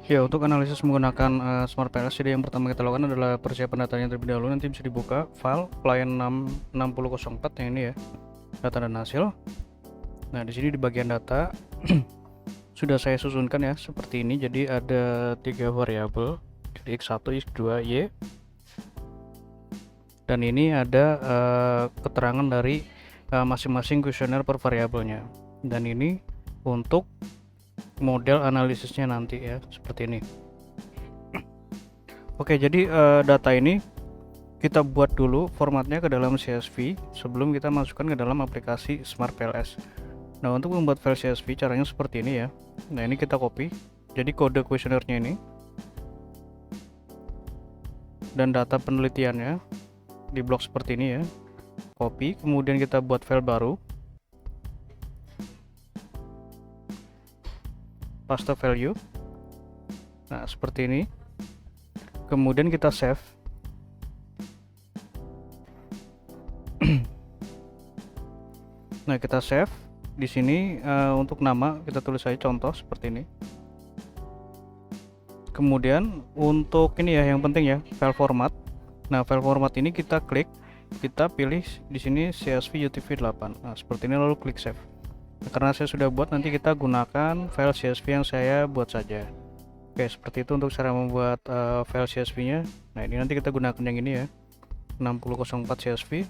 Ya, untuk analisis menggunakan Smart PLS, jadi yang pertama kita lakukan adalah persiapan datanya terlebih dahulu. Nanti bisa dibuka file client 6004 yang ini ya, data dan hasil. Nah, di sini di bagian data sudah saya susunkan ya seperti ini. Jadi ada 3 variabel, jadi x1, x2, y. Dan ini ada keterangan dari masing-masing kuesioner per variabelnya. Dan ini untuk model analisisnya nanti ya, seperti ini. Oke, jadi data ini kita buat dulu formatnya ke dalam CSV sebelum kita masukkan ke dalam aplikasi Smart PLS. Nah, untuk membuat file CSV caranya seperti ini ya. Nah, ini kita copy. Jadi kode kuesionernya ini dan data penelitiannya di blok seperti ini ya. Copy, kemudian kita buat file baru. Paste value. Nah, seperti ini. Kemudian kita save. Nah, kita save. Di sini untuk nama kita tulis saja contoh seperti ini. Kemudian untuk ini ya, yang penting ya, file format. Nah, file format ini kita klik, kita pilih di sini CSV UTF-8. Nah, seperti ini, lalu klik save. Nah, karena saya sudah buat, nanti kita gunakan file CSV yang saya buat saja. Oke, seperti itu untuk cara membuat file CSV-nya. Nah, ini nanti kita gunakan yang ini ya, 6004 CSV.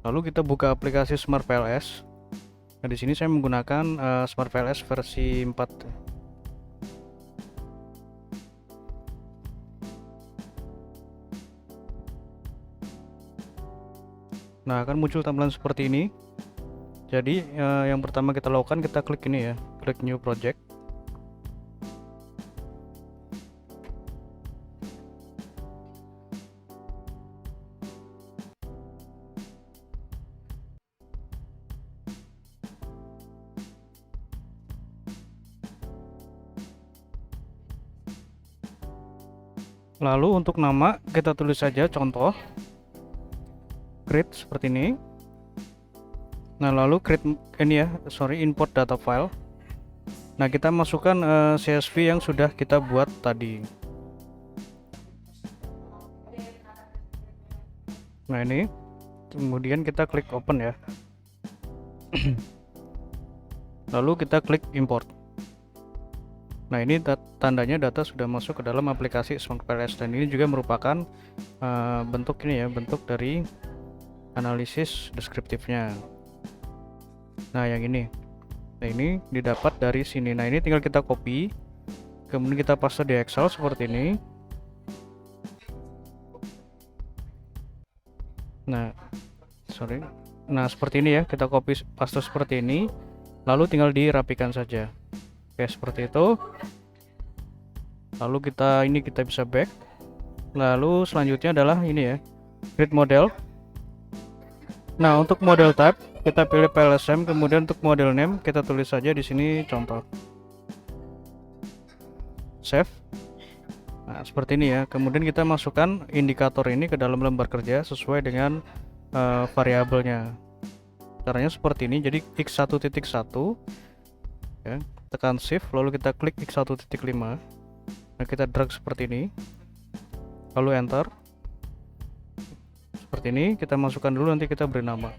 Lalu kita buka aplikasi Smart PLS. Nah, di sini saya menggunakan Smart PLS versi 4. Nah, akan muncul tampilan seperti ini. Jadi yang pertama kita lakukan, kita klik ini ya, klik new project. Lalu untuk nama kita tulis saja contoh create seperti ini. Nah, lalu create ini ya, import data file. Nah, kita masukkan CSV yang sudah kita buat tadi. Nah, ini kemudian kita klik open ya. Lalu kita klik import. Nah, ini tandanya data sudah masuk ke dalam aplikasi Smart PLS, dan ini juga merupakan bentuk ini ya, bentuk dari analisis deskriptifnya. Nah, yang ini. Nah, ini didapat dari sini. Nah, ini tinggal kita copy, kemudian kita paste di Excel seperti ini. Nah, seperti ini ya, kita copy paste seperti ini, lalu tinggal dirapikan saja. Oke, seperti itu. Lalu kita bisa back. Lalu selanjutnya adalah ini ya, create model. Nah, untuk model type kita pilih PLSM, kemudian untuk model name kita tulis saja di sini contoh. Save. Nah, seperti ini ya. Kemudian kita masukkan indikator ini ke dalam lembar kerja sesuai dengan variabelnya. Caranya seperti ini. Jadi x1.1 ya, tekan shift lalu kita klik x1.5. Nah, kita drag seperti ini. Lalu enter. Seperti ini, kita masukkan dulu, nanti kita beri nama.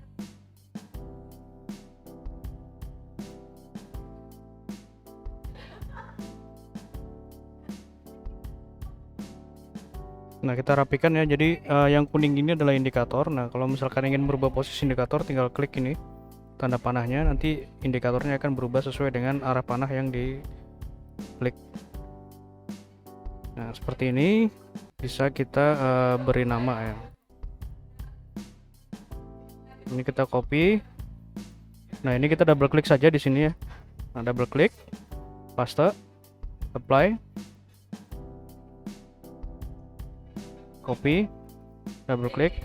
Nah, kita rapikan ya. Jadi yang kuning ini adalah indikator. Nah, kalau misalkan ingin merubah posisi indikator, tinggal klik ini tanda panahnya, nanti indikatornya akan berubah sesuai dengan arah panah yang diklik. Nah, seperti ini bisa kita beri nama ya. Ini kita copy. Nah, ini kita double klik saja di sini ya. Nah, double klik, paste, apply, copy, double klik.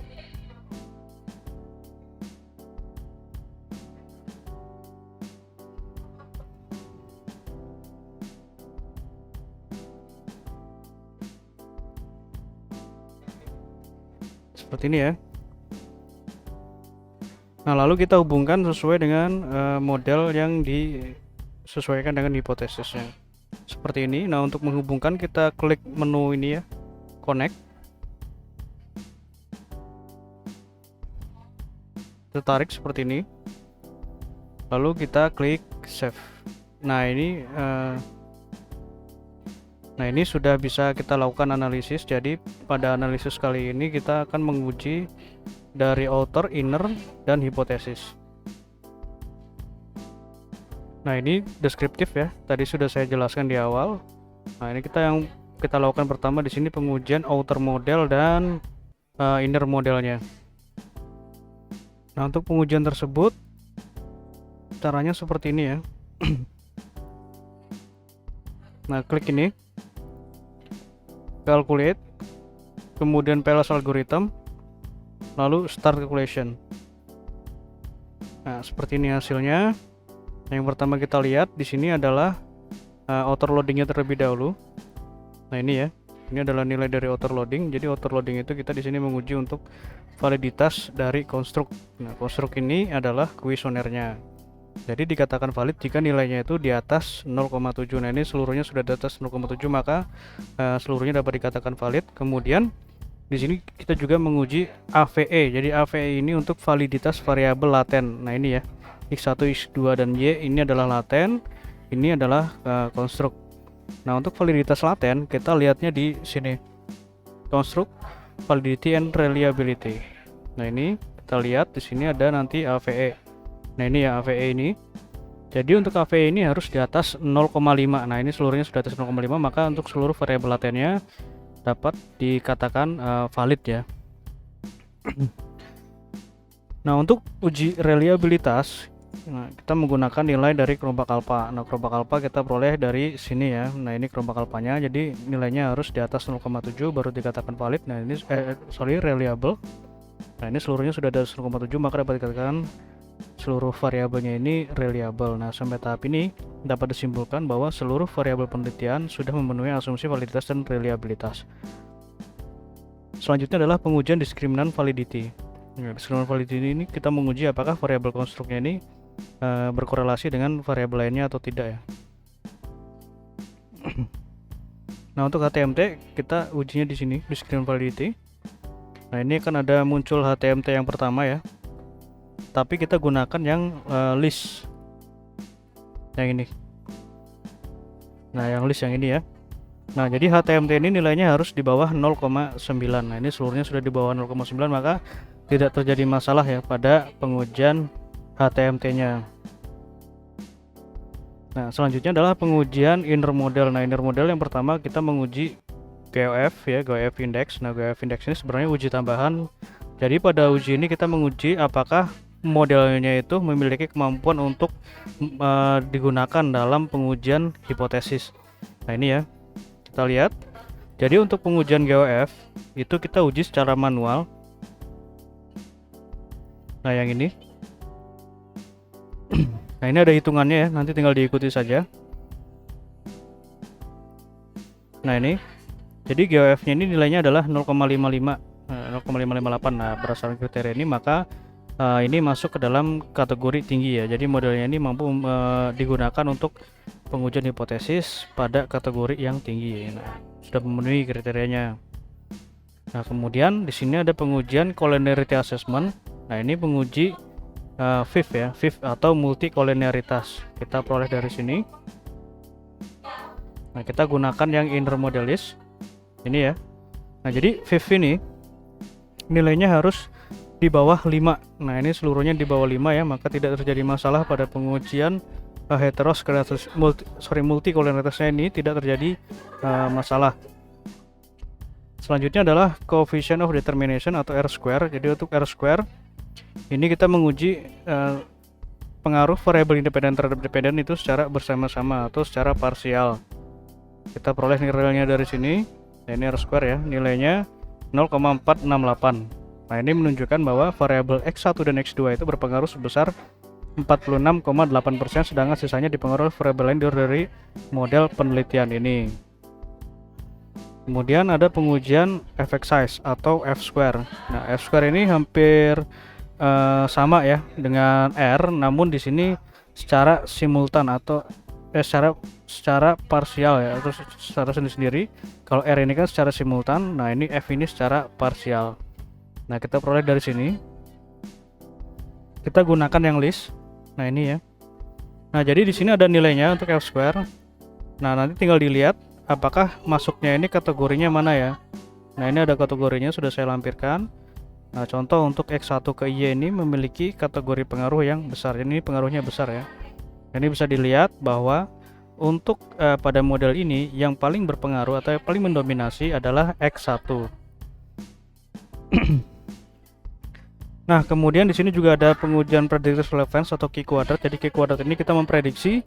Seperti ini ya. Nah, lalu kita hubungkan sesuai dengan model yang disesuaikan dengan hipotesisnya. seperti ini. Nah, untuk menghubungkan kita klik menu ini ya, connect, kita tarik seperti ini, lalu kita klik save. Nah ini sudah bisa kita lakukan analisis. Jadi pada analisis kali ini kita akan menguji dari outer, inner, dan hipotesis. Nah, ini deskriptif ya, tadi sudah saya jelaskan di awal. Nah, ini yang kita lakukan pertama di sini pengujian outer model dan inner modelnya. Nah, untuk pengujian tersebut caranya seperti ini ya. Nah, klik ini, calculate, kemudian PLS algorithm, lalu start calculation. Nah, seperti ini hasilnya. Yang pertama kita lihat di sini adalah outer loadingnya terlebih dahulu. Nah, ini ya, ini adalah nilai dari outer loading. Jadi outer loading itu kita di sini menguji untuk validitas dari konstruk. Nah, konstruk ini adalah kuesionernya. Jadi dikatakan valid jika nilainya itu di atas 0,7. Nah, ini seluruhnya sudah di atas 0,7, maka seluruhnya dapat dikatakan valid. Kemudian di sini kita juga menguji AVE. Jadi AVE ini untuk validitas variabel laten. Nah, ini ya, X1, X2 dan Y ini adalah laten, ini adalah konstruk. Nah, untuk validitas laten kita lihatnya di sini. Konstruk, validity and reliability. Nah, ini kita lihat di sini ada nanti AVE. Nah, ini ya AVE ini. Jadi untuk AVE ini harus di atas 0,5. Nah, ini seluruhnya sudah atas 0,5, maka untuk seluruh variabel latennya dapat dikatakan valid ya. Nah, untuk uji reliabilitas, kita menggunakan nilai dari kelompok alfa. Nah, kelompok alfa kita peroleh dari sini ya. Nah, ini kelompok alfanya, jadi nilainya harus di atas 0,7 baru dikatakan valid. Nah, ini reliable. Nah, ini seluruhnya sudah di atas 0,7, maka dapat dikatakan seluruh variabelnya ini reliable. Nah, sampai tahap ini dapat disimpulkan bahwa seluruh variabel penelitian sudah memenuhi asumsi validitas dan reliabilitas. Selanjutnya adalah pengujian diskriminan validity. Nah, diskriminan validity ini kita menguji apakah variabel konstruknya ini berkorelasi dengan variabel lainnya atau tidak ya. Nah, untuk HTMT kita ujinya di sini, diskriminan validity. Nah, ini kan ada muncul HTMT yang pertama ya, tapi kita gunakan yang list yang ini. Nah, yang list yang ini ya. Nah, jadi HTMT ini nilainya harus di bawah 0,9. Nah, ini seluruhnya sudah di bawah 0,9, maka tidak terjadi masalah ya pada pengujian HTMT-nya. Nah, selanjutnya adalah pengujian inner model. Nah, inner model yang pertama kita menguji GOF ya, GOF index. Nah, GOF index ini sebenarnya uji tambahan. Jadi pada uji ini kita menguji apakah modelnya itu memiliki kemampuan untuk digunakan dalam pengujian hipotesis. Nah, ini ya, kita lihat. Jadi untuk pengujian GOF itu kita uji secara manual. Nah, yang ini. Nah, ini ada hitungannya ya, nanti tinggal diikuti saja. Nah, ini. Jadi GOF-nya ini nilainya adalah 0,55, 0,558. Nah, berdasarkan kriteria ini maka ini masuk ke dalam kategori tinggi ya. Jadi modelnya ini mampu digunakan untuk pengujian hipotesis pada kategori yang tinggi. Nah, sudah memenuhi kriterianya. Nah, kemudian di sini ada pengujian collinearity assessment. Nah, ini penguji FIF ya, FIF atau multi collinearitas. Kita peroleh dari sini. Nah, kita gunakan yang inner modelis ini ya. Nah, jadi FIF ini nilainya harus di bawah 5. Nah, ini seluruhnya di bawah 5 ya, maka tidak terjadi masalah pada pengujian multi collinearitasnya ini tidak terjadi masalah. Selanjutnya adalah coefficient of determination atau R-square. Jadi untuk R-square ini kita menguji pengaruh variabel independen terhadap dependen itu secara bersama-sama atau secara parsial. Kita peroleh nilainya dari sini. Nah, ini R-square ya, nilainya 0,468. Nah, ini menunjukkan bahwa variabel X1 dan X2 itu berpengaruh sebesar 46,8%, sedangkan sisanya dipengaruhi variabel lain dari model penelitian ini. Kemudian ada pengujian effect size atau F-square. Nah, F-square ini hampir sama ya dengan R, namun di sini secara simultan atau secara parsial ya, atau secara sendiri-sendiri. Kalau R ini kan secara simultan, nah ini F ini secara parsial. Nah, kita peroleh dari sini. Kita gunakan yang list. Nah, ini ya. Nah, jadi di sini ada nilainya untuk F square. Nah, nanti tinggal dilihat apakah masuknya ini kategorinya mana ya. Nah, ini ada kategorinya sudah saya lampirkan. Nah, contoh untuk X1 ke Y ini memiliki kategori pengaruh yang besar. Ini pengaruhnya besar ya. Ini bisa dilihat bahwa untuk pada model ini yang paling berpengaruh atau yang paling mendominasi adalah X1. Nah, kemudian di sini juga ada pengujian predictive relevance atau Q kuadrat. Jadi Q kuadrat ini kita memprediksi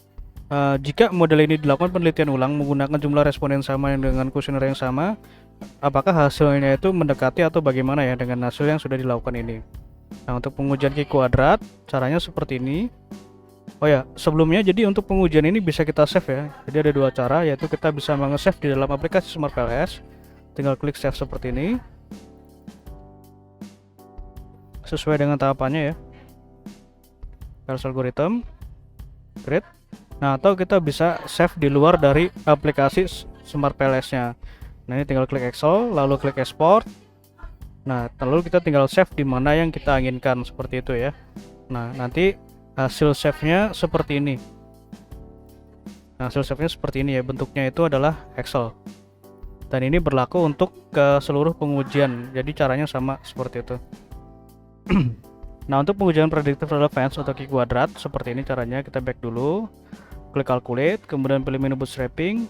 jika model ini dilakukan penelitian ulang menggunakan jumlah responden sama yang dengan kuesioner yang sama, apakah hasilnya itu mendekati atau bagaimana ya dengan hasil yang sudah dilakukan ini. Nah, untuk pengujian Q kuadrat caranya seperti ini. Oh ya, sebelumnya jadi untuk pengujian ini bisa kita save ya. Jadi ada dua cara, yaitu kita bisa menge-save di dalam aplikasi SmartPLS. Tinggal klik save seperti ini. Sesuai dengan tahapannya ya. Files algorithm, create. Nah, atau kita bisa save di luar dari aplikasi SmartPLS-nya. Nah, ini tinggal klik Excel, lalu klik export. Nah, lalu kita tinggal save di mana yang kita inginkan seperti itu ya. Nah, nanti hasil save-nya seperti ini. Nah, hasil save-nya seperti ini ya. Bentuknya itu adalah Excel. Dan ini berlaku untuk ke seluruh pengujian. Jadi caranya sama seperti itu. Nah, untuk pengujian predictive relevance atau Q kuadrat seperti ini caranya. Kita back dulu, klik calculate, kemudian pilih menu bootstrapping,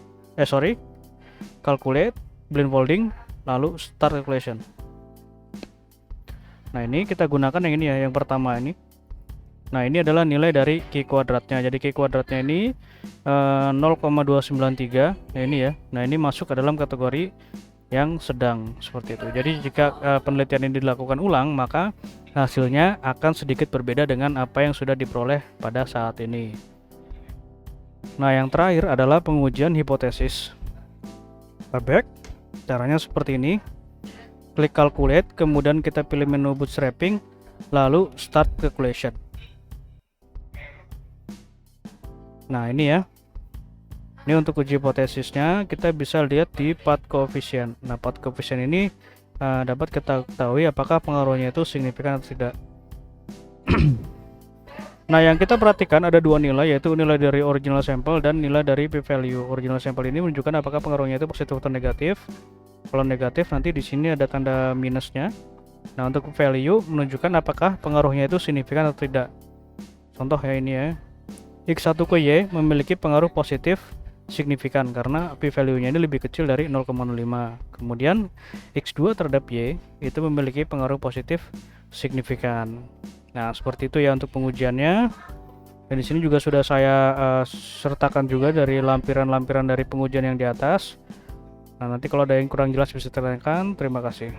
calculate, blindfolding, lalu start calculation. Nah, ini kita gunakan yang ini ya, yang pertama ini. Nah, ini adalah nilai dari Q kuadratnya. Jadi Q kuadratnya ini 0,293. Nah, ini ya. Nah, ini masuk ke dalam kategori yang sedang seperti itu. Jadi jika penelitian ini dilakukan ulang, maka hasilnya akan sedikit berbeda dengan apa yang sudah diperoleh pada saat ini. Nah, yang terakhir adalah pengujian hipotesis. Back, caranya seperti ini. Klik calculate, kemudian kita pilih menu bootstrapping, lalu start calculation. Nah, ini ya. Ini untuk uji hipotesisnya kita bisa lihat di path coefficient. Nah, path coefficient ini dapat kita ketahui apakah pengaruhnya itu signifikan atau tidak. Nah, yang kita perhatikan ada dua nilai, yaitu nilai dari original sample dan nilai dari p-value. Original sample ini menunjukkan apakah pengaruhnya itu positif atau negatif. Kalau negatif nanti di sini ada tanda minusnya. Nah, untuk p-value menunjukkan apakah pengaruhnya itu signifikan atau tidak. Contoh ya ini ya. X1 ke Y memiliki pengaruh positif signifikan karena p-value-nya ini lebih kecil dari 0,05. Kemudian X2 terhadap Y itu memiliki pengaruh positif signifikan. Nah, seperti itu ya untuk pengujiannya. Dan di sini juga sudah saya sertakan juga dari lampiran-lampiran dari pengujian yang di atas. Nah, nanti kalau ada yang kurang jelas bisa ditanyakan. Terima kasih.